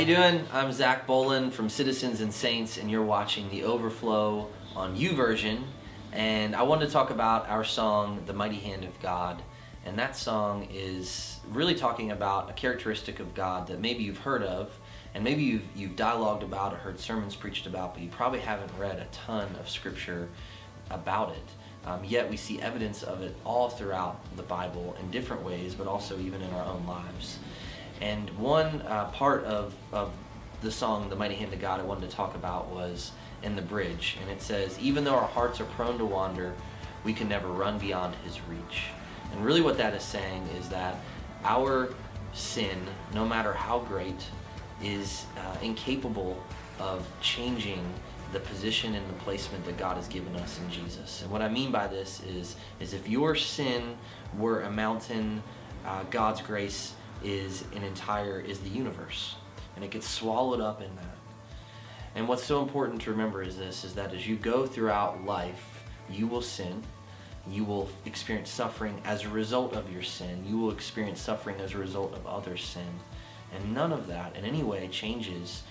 you doing? I'm Zach Bolin from Citizens and Saints, and you're watching The Overflow on YouVersion. And I wanted to talk about our song, The Mighty Hand of God. And that song is really talking about a characteristic of God that maybe you've heard of, and maybe you've dialogued about or heard sermons preached about, but you probably haven't read a ton of scripture about it. Yet we see evidence of it all throughout the Bible in different ways, but also even in our own lives. And one part of the song, The Mighty Hand of God, I wanted to talk about was in the bridge. And it says, even though our hearts are prone to wander, we can never run beyond his reach. And really what that is saying is that our sin, no matter how great, is incapable of changing the position and the placement that God has given us in Jesus. And what I mean by this is if your sin were a mountain, God's grace is the universe, and it gets swallowed up in that. And what's so important to remember is that as you go throughout life, you will sin. You will experience suffering as a result of your sin. You will experience suffering as a result of others' sin. And none of that in any way changes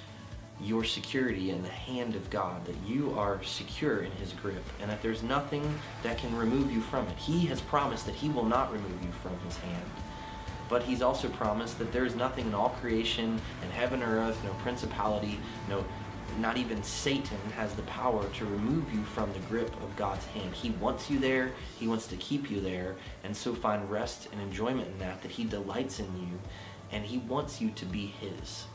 your security in the hand of God, that you are secure in his grip, and that there's nothing that can remove you from it. He has promised that he will not remove you from his hand. But he's also promised that there is nothing in all creation, in heaven or earth, no principality, not even Satan has the power to remove you from the grip of God's hand. He wants you there. He wants to keep you there. And so find rest and enjoyment in that he delights in you, and he wants you to be his.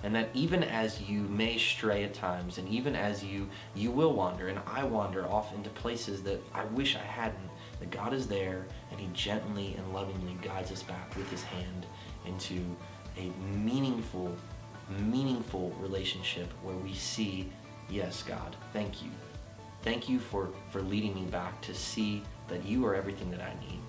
And that even as you may stray at times, and even as you will wander, and I wander off into places that I wish I hadn't, that God is there, and he gently and lovingly guides us back with his hand into a meaningful relationship where we see, yes, God, thank you. Thank you for leading me back to see that you are everything that I need.